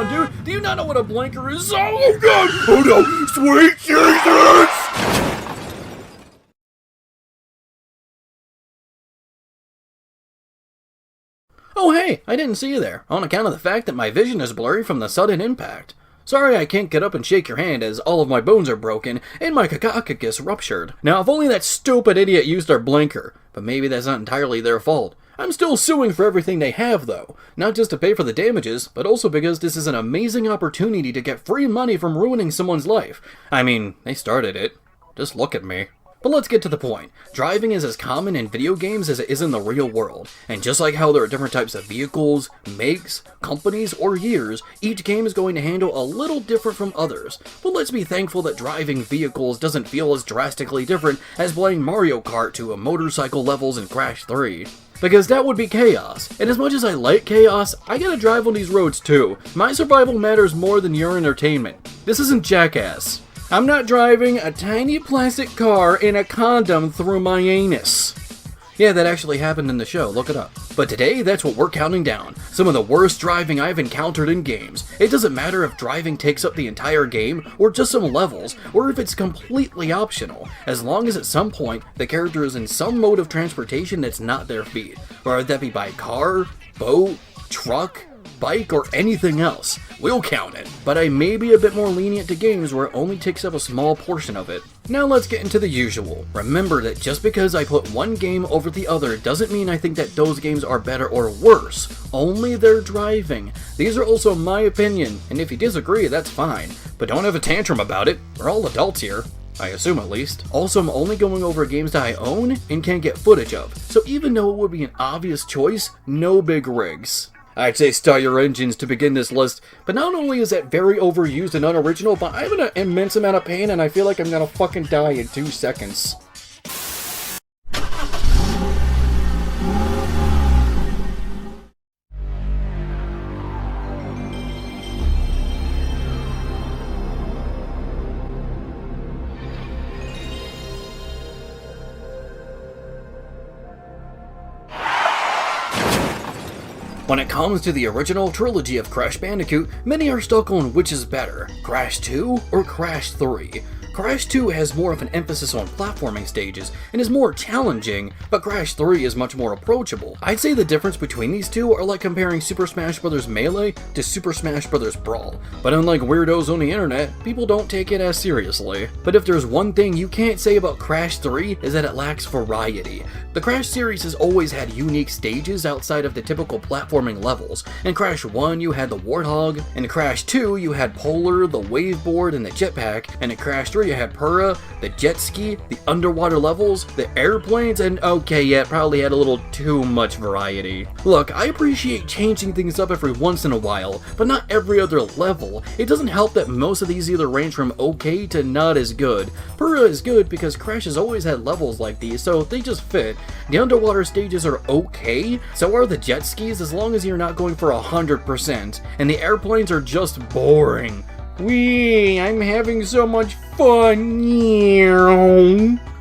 on, dude. Do you not know what a blinker is? Oh, God. Oh, no. Sweet Jesus. Oh hey, I didn't see you there, on account of the fact that my vision is blurry from the sudden impact. Sorry I can't get up and shake your hand as all of my bones are broken and my cacoccus ruptured. Now if only that stupid idiot used our blinker, but maybe that's not entirely their fault. I'm still suing for everything they have though, not just to pay for the damages, but also because this is an amazing opportunity to get free money from ruining someone's life. I mean, they started it. Just look at me. But let's get to the point. Driving is as common in video games as it is in the real world, and just like how there are different types of vehicles, makes, companies, or years, each game is going to handle a little different from others. But let's be thankful that driving vehicles doesn't feel as drastically different as playing Mario Kart to a motorcycle levels in Crash 3. Because that would be chaos, and as much as I like chaos, I gotta drive on these roads too. My survival matters more than your entertainment. This isn't Jackass. I'm not driving a tiny plastic car in a condom through my anus. Yeah, that actually happened in the show, look it up. But today, that's what we're counting down. Some of the worst driving I've encountered in games. It doesn't matter if driving takes up the entire game, or just some levels, or if it's completely optional, as long as at some point, the character is in some mode of transportation that's not their feet. Whether that be by car, boat, truck, bike, or anything else. We'll count it. But I may be a bit more lenient to games where it only takes up a small portion of it. Now let's get into the usual. Remember that just because I put one game over the other doesn't mean I think that those games are better or worse. Only their driving. These are also my opinion, and if you disagree, that's fine. But don't have a tantrum about it. We're all adults here. I assume at least. Also, I'm only going over games that I own and can get footage of. So even though it would be an obvious choice, no big rigs. I'd say start your engines to begin this list, but not only is that very overused and unoriginal, but I'm in an immense amount of pain and I feel like I'm gonna fucking die in 2 seconds. When it comes to the original trilogy of Crash Bandicoot, many are stuck on which is better, Crash 2 or Crash 3. Crash 2 has more of an emphasis on platforming stages and is more challenging, but Crash 3 is much more approachable. I'd say the difference between these two are like comparing Super Smash Bros. Melee to Super Smash Bros. Brawl. But unlike weirdos on the internet, people don't take it as seriously. But if there's one thing you can't say about Crash 3 is that it lacks variety. The Crash series has always had unique stages outside of the typical platforming levels. In Crash 1 you had the Warthog, in Crash 2 you had Polar, the Waveboard, and the Jetpack, and in Crash 3 you had Pura, the jet ski, the underwater levels, the airplanes, and okay, yeah, it probably had a little too much variety. Look, I appreciate changing things up every once in a while, but not every other level. It doesn't help that most of these either range from okay to not as good. Pura is good because Crash has always had levels like these, so they just fit. The underwater stages are okay, so are the jet skis as long as you're not going for 100%, and the airplanes are just boring. Wee, I'm having so much fun.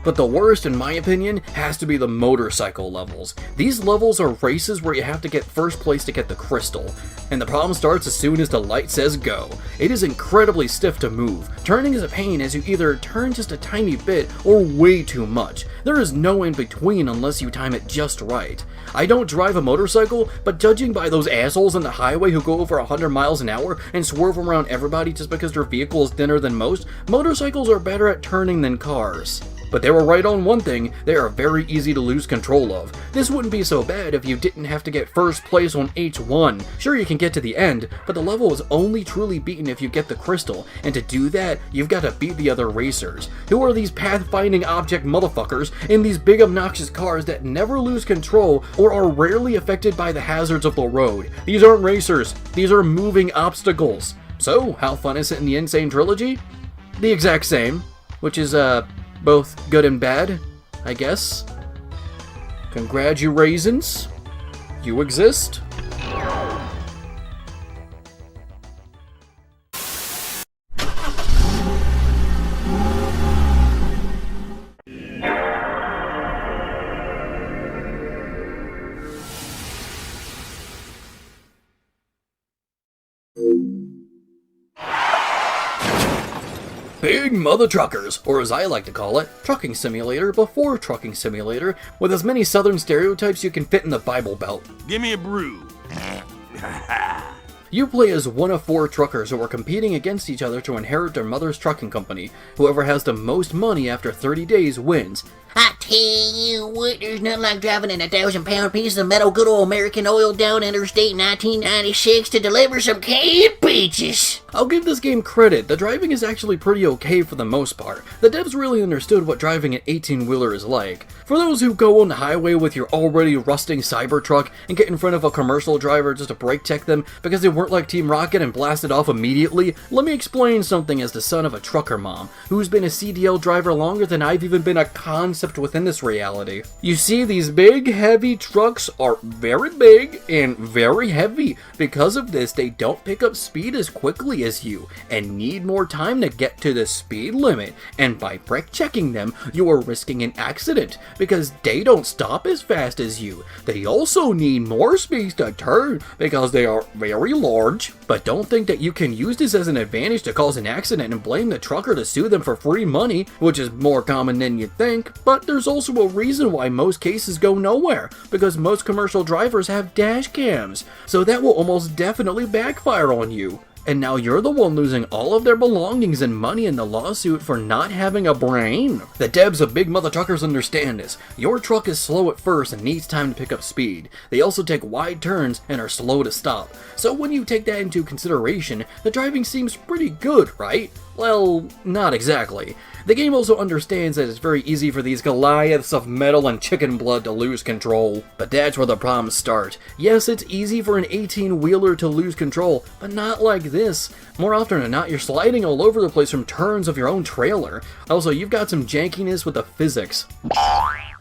But the worst, in my opinion, has to be the motorcycle levels. These levels are races where you have to get first place to get the crystal, and the problem starts as soon as the light says go. It is incredibly stiff to move. Turning is a pain as you either turn just a tiny bit or way too much. There is no in between unless you time it just right. I don't drive a motorcycle, but judging by those assholes on the highway who go over 100 miles an hour and swerve around everybody just because their vehicle is thinner than most, motorcycles are better at turning than cars. But they were right on one thing, they are very easy to lose control of. This wouldn't be so bad if you didn't have to get first place on each one. Sure, you can get to the end, but the level is only truly beaten if you get the crystal, and to do that, you've got to beat the other racers. Who are these pathfinding object motherfuckers in these big obnoxious cars that never lose control or are rarely affected by the hazards of the road? These aren't racers, these are moving obstacles. So, how fun is it in the Insane Trilogy? The exact same, which is, both good and bad, I guess. Congratulations. You exist. Big Mutha Truckers, or as I like to call it, Trucking Simulator before Trucking Simulator, with as many southern stereotypes you can fit in the Bible Belt. Give me a brew. You play as one of 4 truckers who are competing against each other to inherit their mother's trucking company. Whoever has the most money after 30 days wins. I tell you what, there's nothing like driving in a 1,000-pound piece of metal good old American oil down Interstate 1996 to deliver some canned peaches. I'll give this game credit, the driving is actually pretty okay for the most part. The devs really understood what driving an 18-wheeler is like. For those who go on the highway with your already rusting Cybertruck and get in front of a commercial driver just to brake check them because they weren't like Team Rocket and blasted off immediately, let me explain something as the son of a trucker mom, who's been a CDL driver longer than I've even been a concept within this reality. You see, these big, heavy trucks are very big and very heavy. Because of this, they don't pick up speed as quickly as you and need more time to get to the speed limit, and by brake checking them, you are risking an accident because they don't stop as fast as you. They also need more space to turn because they are very large. But don't think that you can use this as an advantage to cause an accident and blame the trucker to sue them for free money, which is more common than you think. But there's also a reason why most cases go nowhere, because most commercial drivers have dash cams, so that will almost definitely backfire on you. And now you're the one losing all of their belongings and money in the lawsuit for not having a brain. The devs of Big Mutha Truckers understand this. Your truck is slow at first and needs time to pick up speed. They also take wide turns and are slow to stop. So when you take that into consideration, the driving seems pretty good, right? Well, not exactly. The game also understands that it's very easy for these Goliaths of metal and chicken blood to lose control. But that's where the problems start. Yes, it's easy for an 18-wheeler to lose control, but not like this. More often than not, you're sliding all over the place from turns of your own trailer. Also, you've got some jankiness with the physics.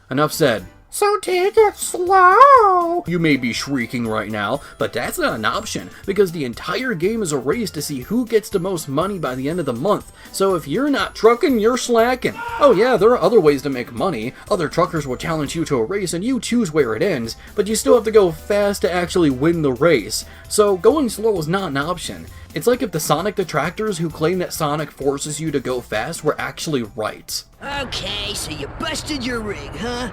Enough said. So take it slow. You may be shrieking right now, but that's not an option, because the entire game is a race to see who gets the most money by the end of the month. So if you're not trucking, you're slacking. Oh yeah, there are other ways to make money. Other truckers will challenge you to a race and you choose where it ends, but you still have to go fast to actually win the race. So going slow is not an option. It's like if the Sonic detractors who claim that Sonic forces you to go fast were actually right. Okay, so you busted your rig, huh?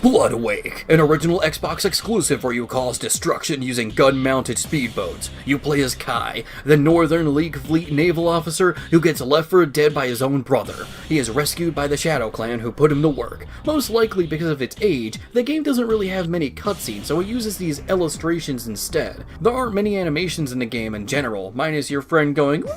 Blood Awake, an original Xbox exclusive where you cause destruction using gun-mounted speedboats. You play as Kai, the Northern League Fleet naval officer who gets left for dead by his own brother. He is rescued by the Shadow Clan who put him to work. Most likely because of its age, the game doesn't really have many cutscenes, so it uses these illustrations instead. There aren't many animations in the game in general, minus your friend going whee!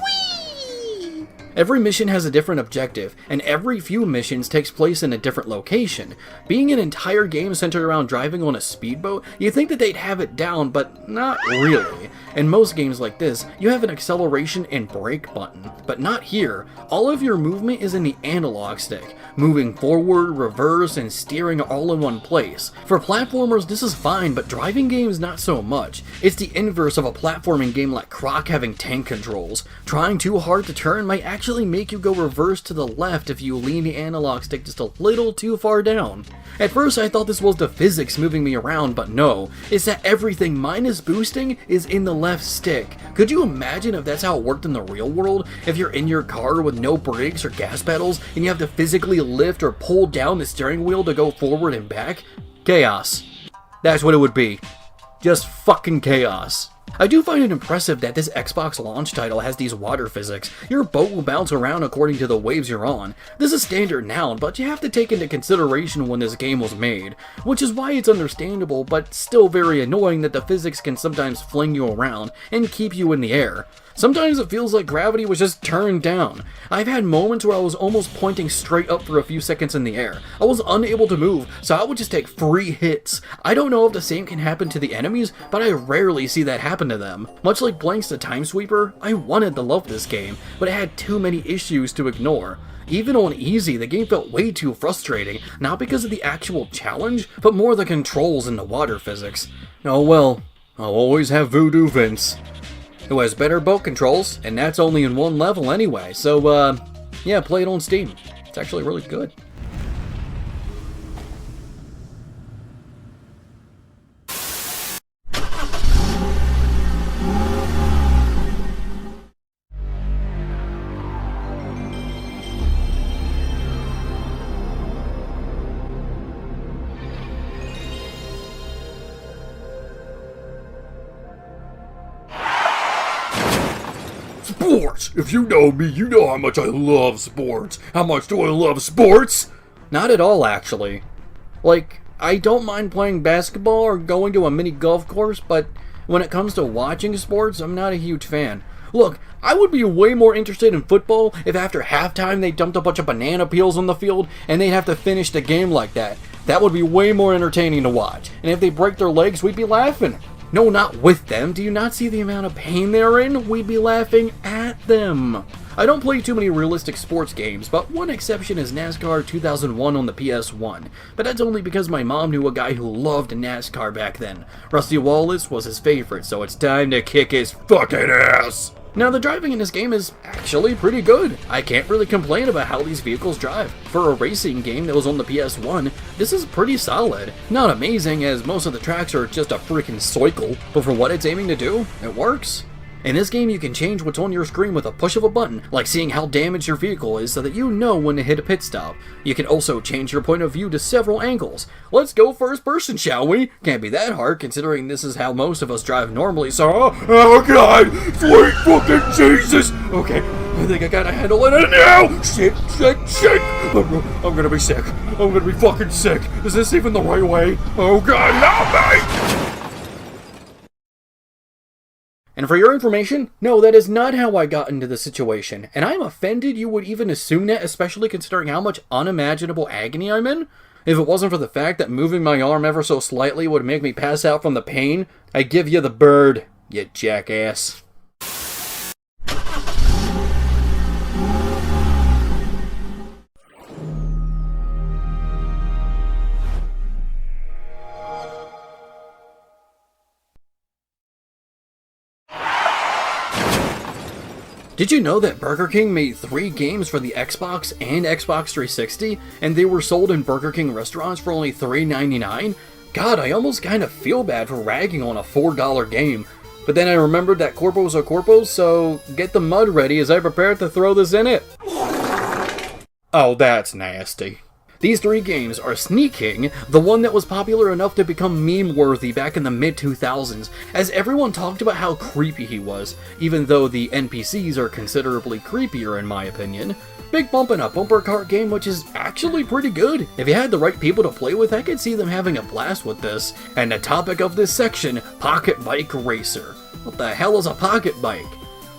Every mission has a different objective, and every few missions takes place in a different location. Being an entire game centered around driving on a speedboat, you'd think that they'd have it down, but not really. In most games like this, you have an acceleration and brake button, but not here. All of your movement is in the analog stick, moving forward, reverse, and steering all in one place. For platformers, this is fine, but driving games not so much. It's the inverse of a platforming game like Croc having tank controls. Trying too hard to turn might actually make you go reverse to the left if you lean the analog stick just a little too far down. At first I thought this was the physics moving me around, but no, it's that everything minus boosting is in the left stick. Could you imagine if that's how it worked in the real world? If you're in your car with no brakes or gas pedals and you have to physically lift or pull down the steering wheel to go forward and back? Chaos. That's what it would be. Just fucking chaos. I do find it impressive that this Xbox launch title has these water physics. Your boat will bounce around according to the waves you're on. This is standard now, but you have to take into consideration when this game was made, which is why it's understandable but still very annoying that the physics can sometimes fling you around and keep you in the air. Sometimes it feels like gravity was just turned down. I've had moments where I was almost pointing straight up for a few seconds in the air. I was unable to move, so I would just take free hits. I don't know if the same can happen to the enemies, but I rarely see that happen to them. Much like Blank's the Time Sweeper, I wanted to love this game, but it had too many issues to ignore. Even on easy, the game felt way too frustrating, not because of the actual challenge, but more the controls and the water physics. Oh well, I'll always have Voodoo Vince. who has better boat controls, and that's only in one level anyway. So, yeah, play it on Steam. It's actually really good. Sports! If you know me, you know how much I love sports. How much do I love sports? Not at all, actually. Like, I don't mind playing basketball or going to a mini golf course, but when it comes to watching sports, I'm not a huge fan. Look, I would be way more interested in football if after halftime they dumped a bunch of banana peels on the field and they'd have to finish the game like that. That would be way more entertaining to watch. And if they break their legs, we'd be laughing. No, not with them. Do you not see the amount of pain they're in? We'd be laughing at them. I don't play too many realistic sports games, but one exception is NASCAR 2001 on the PS1. But that's only because my mom knew a guy who loved NASCAR back then. Rusty Wallace was his favorite, so it's time to kick his fucking ass! Now, the driving in this game is actually pretty good. I can't really complain about how these vehicles drive. For a racing game that was on the PS1, this is pretty solid. Not amazing, as most of the tracks are just a freaking cycle, but for what it's aiming to do, it works. In this game, you can change what's on your screen with a push of a button, like seeing how damaged your vehicle is so that you know when to hit a pit stop. You can also change your point of view to several angles. Let's go first person, shall we? Can't be that hard, considering this is how most of us drive normally, so... Oh god! Sweet fucking Jesus! Okay, I think I gotta handle it now! Shit! I'm gonna be sick. I'm gonna be fucking sick. Is this even the right way? Oh god, help me! And for your information, no, that is not how I got into the situation, and I'm offended you would even assume that, especially considering how much unimaginable agony I'm in. If it wasn't for the fact that moving my arm ever so slightly would make me pass out from the pain, I'd give you the bird, you jackass. Did you know that Burger King made 3 games for the Xbox and Xbox 360, and they were sold in Burger King restaurants for only $3.99? God, I almost kind of feel bad for ragging on a $4 game. But then I remembered that corpos are corpos, so get the mud ready as I prepare to throw this in it. Oh, that's nasty. These 3 games are Sneak King, the one that was popular enough to become meme-worthy back in the mid-2000s, as everyone talked about how creepy he was, even though the NPCs are considerably creepier in my opinion. Big Bump and a bumper cart game, which is actually pretty good. If you had the right people to play with, I could see them having a blast with this. And the topic of this section, PocketBike Racer. What the hell is a pocket bike?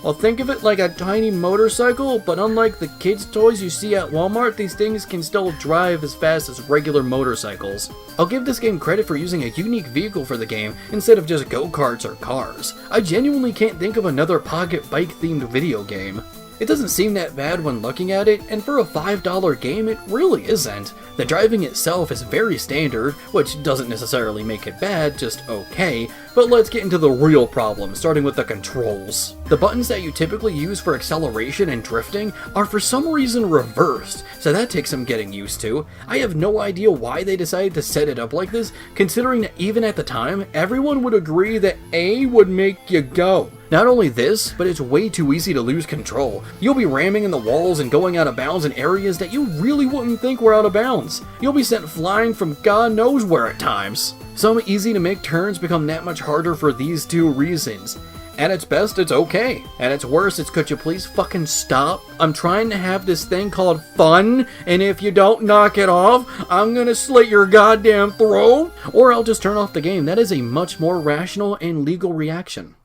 Well, think of it like a tiny motorcycle, but unlike the kids' toys you see at Walmart, these things can still drive as fast as regular motorcycles. I'll give this game credit for using a unique vehicle for the game, instead of just go-karts or cars. I genuinely can't think of another pocket bike-themed video game. It doesn't seem that bad when looking at it, and for a $5 game, it really isn't. The driving itself is very standard, which doesn't necessarily make it bad, just okay, but let's get into the real problem, starting with the controls. The buttons that you typically use for acceleration and drifting are for some reason reversed, so that takes some getting used to. I have no idea why they decided to set it up like this, considering that even at the time, everyone would agree that A would make you go. Not only this, but it's way too easy to lose control. You'll be ramming in the walls and going out of bounds in areas that you really wouldn't think were out of bounds. You'll be sent flying from God knows where at times. Some easy to make turns become that much harder for these 2 reasons. At its best, it's okay. At its worst, it's could you please fucking stop? I'm trying to have this thing called fun, and if you don't knock it off, I'm gonna slit your goddamn throat, or I'll just turn off the game. That is a much more rational and legal reaction.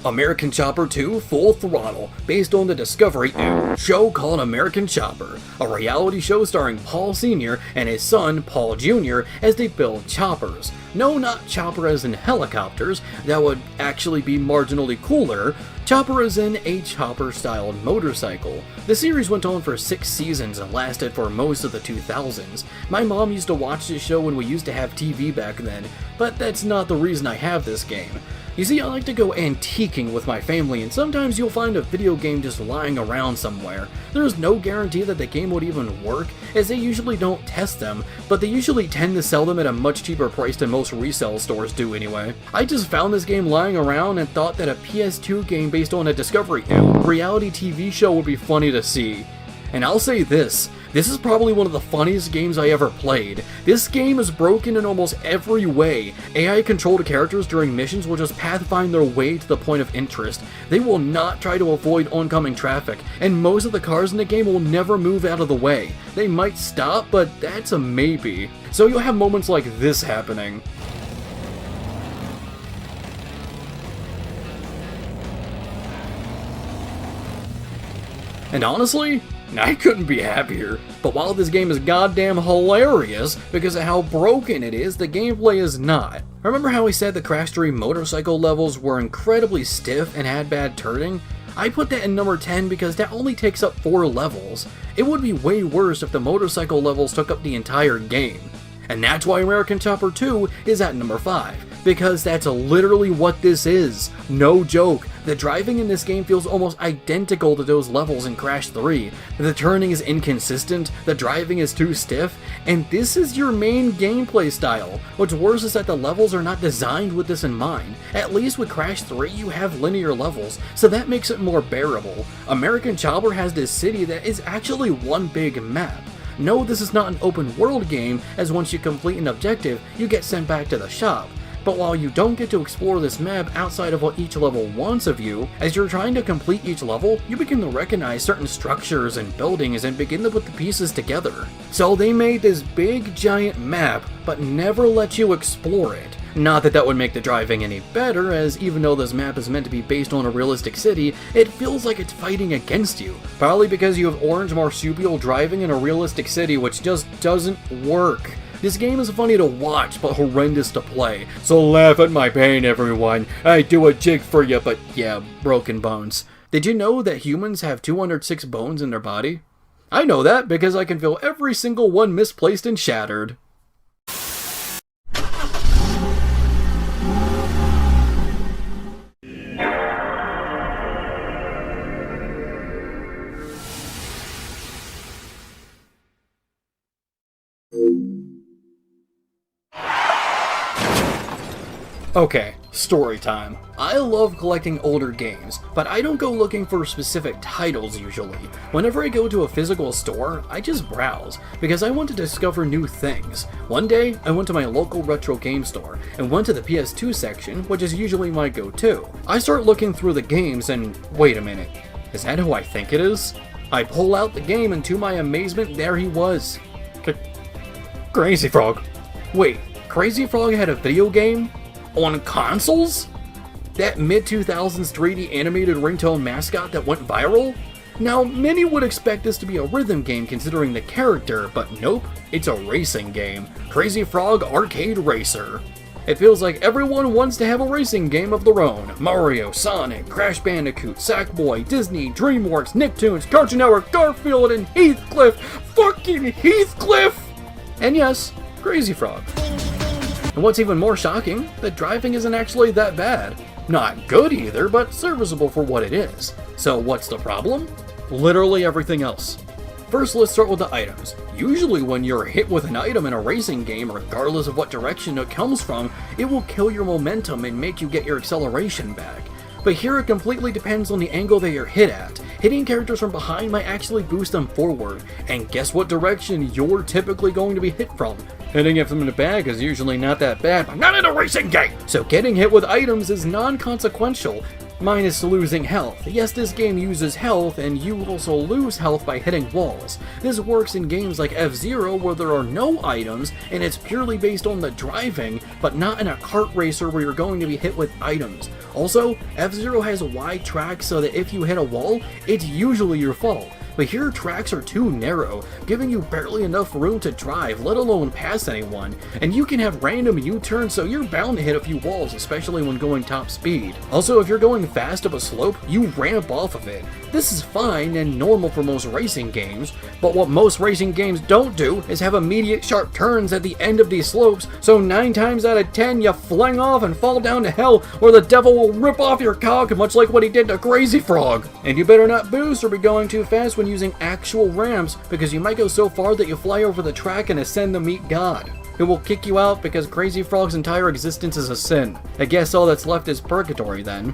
American Chopper 2 Full Throttle, based on the Discovery show called American Chopper, a reality show starring Paul Sr. and his son Paul Jr. as they build choppers. No, not chopper as in helicopters, that would actually be marginally cooler. Chopper as in a chopper-styled motorcycle. The series went on for 6 seasons and lasted for most of the 2000s. My mom used to watch this show when we used to have TV back then, but that's not the reason I have this game. You see, I like to go antiquing with my family, and sometimes you'll find a video game just lying around somewhere. There's no guarantee that the game would even work, as they usually don't test them, but they usually tend to sell them at a much cheaper price than most resale stores do anyway. I just found this game lying around and thought that a PS2 game based on a Discovery reality TV show would be funny to see. And I'll say this is probably one of the funniest games I ever played. This game is broken in almost every way. AI-controlled characters during missions will just pathfind their way to the point of interest. They will not try to avoid oncoming traffic, and most of the cars in the game will never move out of the way. They might stop, but that's a maybe. So you'll have moments like this happening. And honestly, I couldn't be happier. But while this game is goddamn hilarious because of how broken it is, the gameplay is not. Remember how we said the Crash 3 motorcycle levels were incredibly stiff and had bad turning? I put that in number 10 because that only takes up 4 levels. It would be way worse if the motorcycle levels took up the entire game. And that's why American Chopper 2 is at number 5. Because that's literally what this is. No joke. The driving in this game feels almost identical to those levels in Crash 3. The turning is inconsistent, the driving is too stiff, and this is your main gameplay style. What's worse is that the levels are not designed with this in mind. At least with Crash 3 you have linear levels, so that makes it more bearable. American Chopper has this city that is actually one big map. No, this is not an open world game, as once you complete an objective, you get sent back to the shop. But while you don't get to explore this map outside of what each level wants of you, as you're trying to complete each level, you begin to recognize certain structures and buildings and begin to put the pieces together. So they made this big giant map, but never let you explore it. Not that that would make the driving any better, as even though this map is meant to be based on a realistic city, it feels like it's fighting against you. Probably because you have orange marsupial driving in a realistic city, which just doesn't work. This game is funny to watch, but horrendous to play. So laugh at my pain, everyone. I do a jig for you, but yeah, broken bones. Did you know that humans have 206 bones in their body? I know that because I can feel every single one misplaced and shattered. Okay, story time. I love collecting older games, but I don't go looking for specific titles usually. Whenever I go to a physical store, I just browse, because I want to discover new things. One day, I went to my local retro game store, and went to the PS2 section, which is usually my go-to. I start looking through the games and, wait a minute, is that who I think it is? I pull out the game and to my amazement, there he was. Crazy Frog. Wait, Crazy Frog had a video game? On consoles? That mid-2000s 3D animated ringtone mascot that went viral? Now, many would expect this to be a rhythm game considering the character, but nope, it's a racing game. Crazy Frog Arcade Racer. It feels like everyone wants to have a racing game of their own. Mario, Sonic, Crash Bandicoot, Sackboy, Disney, DreamWorks, Nicktoons, Cartoon Network, Garfield, and Heathcliff. Fucking Heathcliff! And yes, Crazy Frog. And what's even more shocking, the driving isn't actually that bad. Not good either, but serviceable for what it is. So what's the problem? Literally everything else. First, let's start with the items. Usually when you're hit with an item in a racing game, regardless of what direction it comes from, it will kill your momentum and make you get your acceleration back. But here it completely depends on the angle that you're hit at. Hitting characters from behind might actually boost them forward, and guess what direction you're typically going to be hit from? Hitting them in the back is usually not that bad, but not in a racing game! So getting hit with items is non-consequential. Minus losing health. Yes, this game uses health, and you also lose health by hitting walls. This works in games like F-Zero where there are no items, and it's purely based on the driving, but not in a kart racer where you're going to be hit with items. Also, F-Zero has wide tracks so that if you hit a wall, it's usually your fault. But here tracks are too narrow, giving you barely enough room to drive, let alone pass anyone, and you can have random U-turns, so you're bound to hit a few walls, especially when going top speed. Also, if you're going fast up a slope, you ramp off of it. This is fine and normal for most racing games, but what most racing games don't do is have immediate sharp turns at the end of these slopes, so 9 times out of 10 you fling off and fall down to hell, where the devil will rip off your cock, much like what he did to Crazy Frog. And you better not boost or be going too fast when using actual ramps, because you might go so far that you fly over the track and ascend to meet God, who will kick you out because Crazy Frog's entire existence is a sin. I guess all that's left is purgatory then.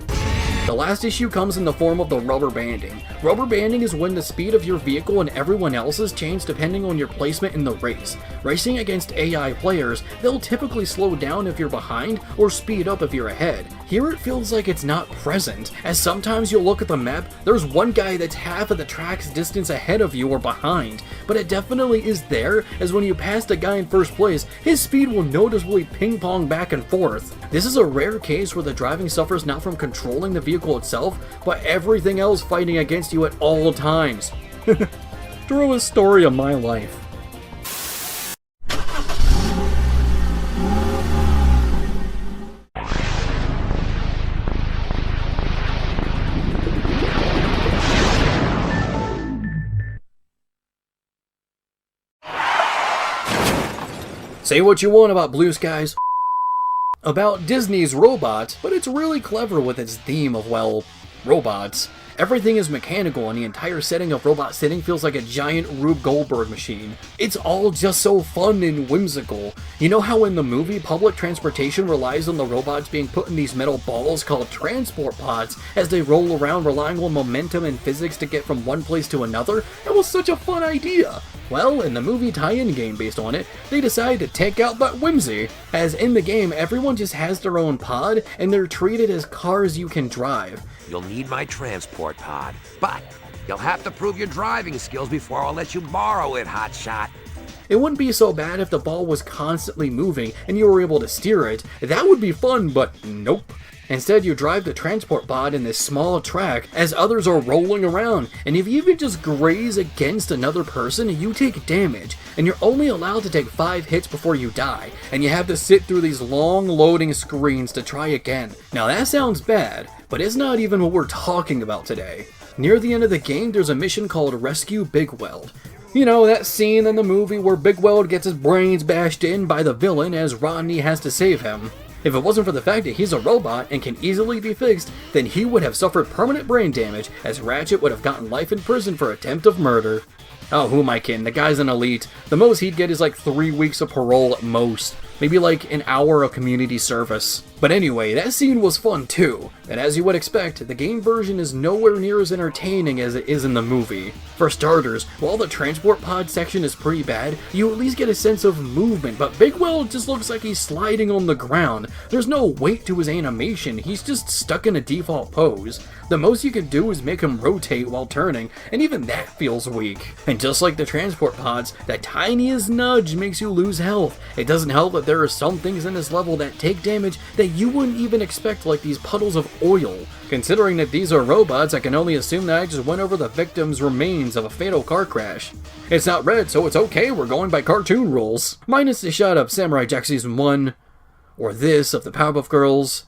The last issue comes in the form of the rubber banding. Rubber banding is when the speed of your vehicle and everyone else's change depending on your placement in the race. Racing against AI players, they'll typically slow down if you're behind or speed up if you're ahead. Here it feels like it's not present, as sometimes you'll look at the map, there's one guy that's half of the track's distance ahead of you or behind, but it definitely is there, as when you pass the guy in first place, his speed will noticeably ping pong back and forth. This is a rare case where the driving suffers not from controlling the vehicle itself, but everything else fighting against you at all times. Truest story of my life. Say what you want about Blue Skies, about Disney's robots, but it's really clever with its theme of, well, robots. Everything is mechanical and the entire setting of Robot City feels like a giant Rube Goldberg machine. It's all just so fun and whimsical. You know how in the movie, public transportation relies on the robots being put in these metal balls called transport pods as they roll around relying on momentum and physics to get from one place to another? That was such a fun idea! Well, in the movie tie-in game based on it, they decided to take out that whimsy, as in the game everyone just has their own pod and they're treated as cars you can drive. You'll need my transport pod, but you'll have to prove your driving skills before I'll let you borrow it, hotshot. It wouldn't be so bad if the ball was constantly moving and you were able to steer it. That would be fun, but nope. Instead, you drive the transport pod in this small track as others are rolling around, and if you even just graze against another person, you take damage, and you're only allowed to take 5 hits before you die, and you have to sit through these long loading screens to try again. Now that sounds bad, but it's not even what we're talking about today. Near the end of the game, there's a mission called Rescue Big Weld. You know, that scene in the movie where Big Weld gets his brains bashed in by the villain as Rodney has to save him. If it wasn't for the fact that he's a robot and can easily be fixed, then he would have suffered permanent brain damage, as Ratchet would have gotten life in prison for attempt of murder. Oh, who am I kidding? The guy's an elite. The most he'd get is like 3 weeks of parole at most. Maybe like an hour of community service. But anyway, that scene was fun too, and as you would expect, the game version is nowhere near as entertaining as it is in the movie. For starters, while the transport pod section is pretty bad, you at least get a sense of movement, but Big Weld just looks like he's sliding on the ground. There's no weight to his animation, he's just stuck in a default pose. The most you can do is make him rotate while turning, and even that feels weak. And just like the transport pods, the tiniest nudge makes you lose health. It doesn't help that there are some things in this level that take damage that you wouldn't even expect, like these puddles of oil. Considering that these are robots, I can only assume that I just went over the victim's remains of a fatal car crash. It's not red, so it's okay, we're going by cartoon rules. Minus the shot of Samurai Jack Season 1, or this of the Powerpuff Girls,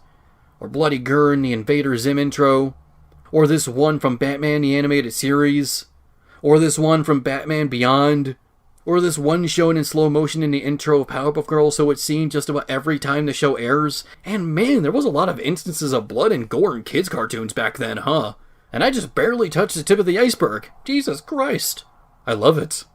or Bloody Gurn, the Invader Zim intro, or this one from Batman the Animated Series, or this one from Batman Beyond, or this one shown in slow motion in the intro of Powerpuff Girls so it's seen just about every time the show airs. And man, there was a lot of instances of blood and gore in kids' cartoons back then, huh? And I just barely touched the tip of the iceberg. Jesus Christ. I love it.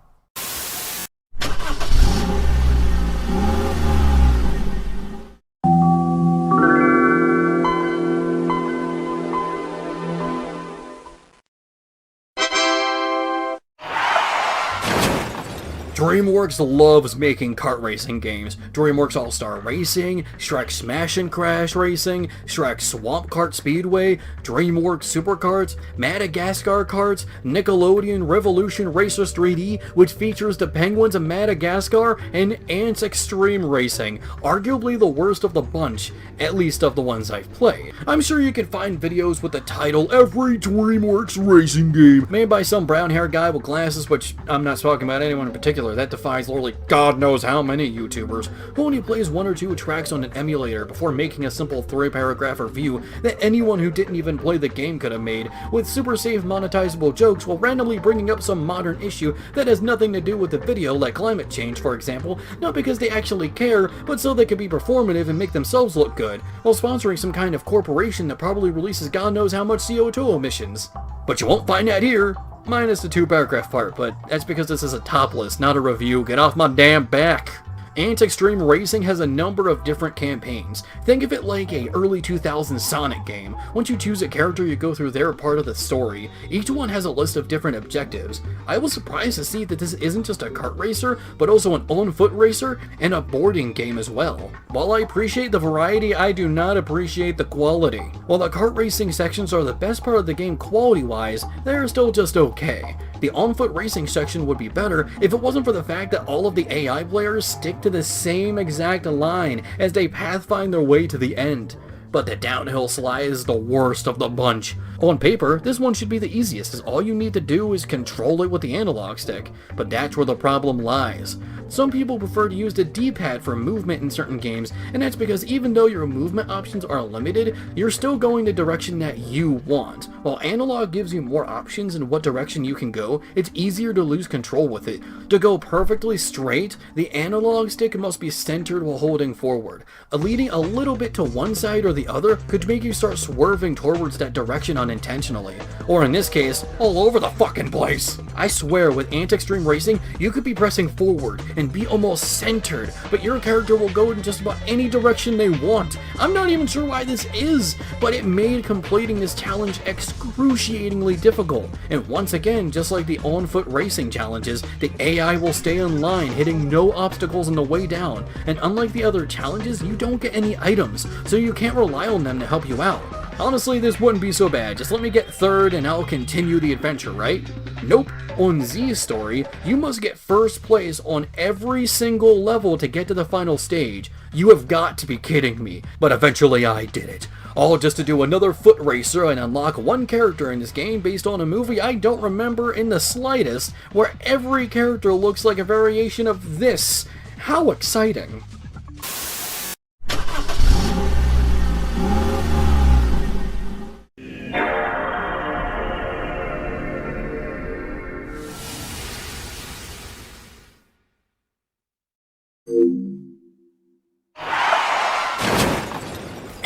DreamWorks loves making kart racing games. DreamWorks All-Star Racing, Shrek Smash and Crash Racing, Shrek Swamp Kart Speedway, DreamWorks Superkarts, Madagascar Karts, Nickelodeon Revolution Racers 3D, which features the penguins of Madagascar, and Antz Extreme Racing, arguably the worst of the bunch, at least of the ones I've played. I'm sure you can find videos with the title "Every DreamWorks Racing Game" made by some brown-haired guy with glasses, which I'm not talking about anyone in particular. That defies literally God knows how many YouTubers, who only plays 1 or 2 tracks on an emulator before making a simple 3-paragraph review that anyone who didn't even play the game could have made, with super safe monetizable jokes while randomly bringing up some modern issue that has nothing to do with the video, like climate change for example, not because they actually care, but so they can be performative and make themselves look good, while sponsoring some kind of corporation that probably releases God knows how much CO2 emissions. But you won't find that here. Minus the 2-paragraph part, but that's because this is a top list, not a review. Get off my damn back! Antz Extreme Racing has a number of different campaigns. Think of it like a early 2000s Sonic game. Once you choose a character, you go through their part of the story. Each one has a list of different objectives. I was surprised to see that this isn't just a kart racer, but also an on-foot racer and a boarding game as well. While I appreciate the variety, I do not appreciate the quality. While the kart racing sections are the best part of the game quality-wise, they're still just okay. The on-foot racing section would be better if it wasn't for the fact that all of the AI players stick to the same exact line as they pathfind their way to the end. But the downhill slide is the worst of the bunch. On paper, this one should be the easiest, as all you need to do is control it with the analog stick, but that's where the problem lies. Some people prefer to use the D-pad for movement in certain games, and that's because even though your movement options are limited, you're still going the direction that you want. While analog gives you more options in what direction you can go, it's easier to lose control with it. To go perfectly straight, the analog stick must be centered while holding forward. Leaning a little bit to one side or the other could make you start swerving towards that direction unintentionally. Or in this case, all over the fucking place. I swear, with Antz Extreme Racing, you could be pressing forward and be almost centered, but your character will go in just about any direction they want. I'm not even sure why this is, but it made completing this challenge excruciatingly difficult. And once again, just like the on-foot racing challenges, the AI will stay in line, hitting no obstacles on the way down. And unlike the other challenges, you don't get any items, so you can't rely on them to help you out. Honestly, this wouldn't be so bad. Just let me get third and I'll continue the adventure, right? Nope. On Z's story, you must get first place on every single level to get to the final stage. You have got to be kidding me. But eventually I did it. All just to do another foot racer and unlock one character in this game based on a movie I don't remember in the slightest, where every character looks like a variation of this. How exciting.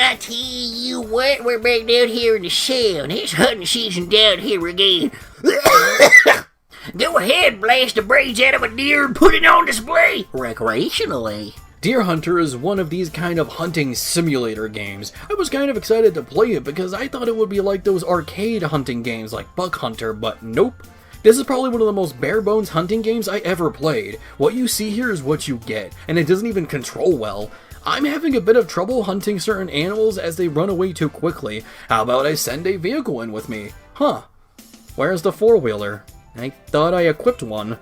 I tell you what, we're back down here in the shell, and it's hunting season down here again. Go ahead, blast the brains out of a deer and put it on display recreationally. Deer Hunter is one of these kind of hunting simulator games. I was kind of excited to play it because I thought it would be like those arcade hunting games like Buck Hunter, but nope. This is probably one of the most bare-bones hunting games I ever played. What you see here is what you get, and it doesn't even control well. I'm having a bit of trouble hunting certain animals as they run away too quickly. How about I send a vehicle in with me? Huh. Where's the four-wheeler? I thought I equipped one.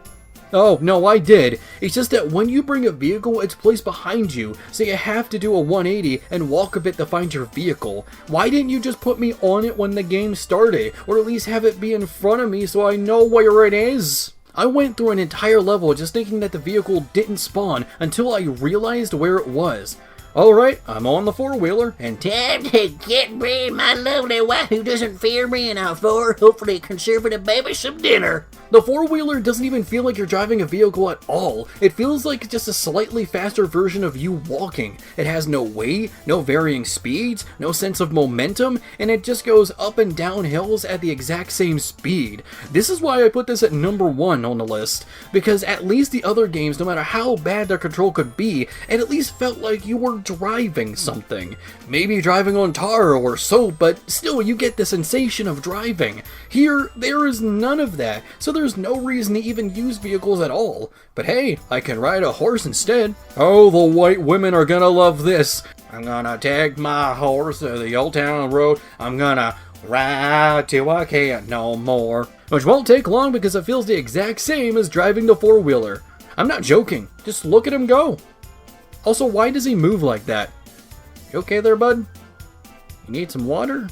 Oh, no, I did. It's just that when you bring a vehicle, it's placed behind you, so you have to do a 180 and walk a bit to find your vehicle. Why didn't you just put me on it when the game started, or at least have it be in front of me so I know where it is? I went through an entire level just thinking that the vehicle didn't spawn until I realized where it was. Alright, I'm on the four-wheeler, and Time to get me my lovely wife who doesn't fear me, and I'll for hopefully conservative baby some dinner. the four-wheeler doesn't even feel like you're driving a vehicle at all. It feels like just a slightly faster version of you walking. It has no weight, no varying speeds, no sense of momentum, and it just goes up and down hills at the exact same speed. This is why I put this at number 1 on the list, because at least the other games, no matter how bad their control could be, it at least felt like you were driving something. Maybe driving on tar or soap, but still you get the sensation of driving. Here, there is none of that, so there's no reason to even use vehicles at all. But hey, I can ride a horse instead. Oh, the white women are gonna love this. I'm gonna take my horse to the old town road. I'm gonna ride till I can't no more. Which won't take long because it feels the exact same as driving the four-wheeler. I'm not joking, just look at him go. Also, why does he move like that? You okay there, bud? You need some water?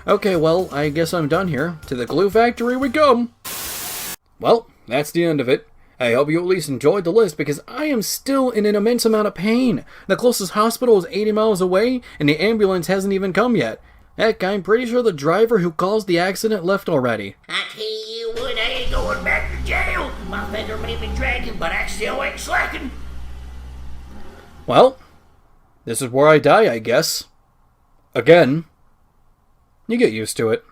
Okay, well, I guess I'm done here. To the glue factory we come! Well, that's the end of it. I hope you at least enjoyed the list because I am still in an immense amount of pain. The closest hospital is 80 miles away and the ambulance hasn't even come yet. Heck, I'm pretty sure the driver who caused the accident left already. I tell you what, I ain't going back to jail. My finger may be dragging, but I still ain't slacking. Well, this is where I die, I guess. Again. You get used to it.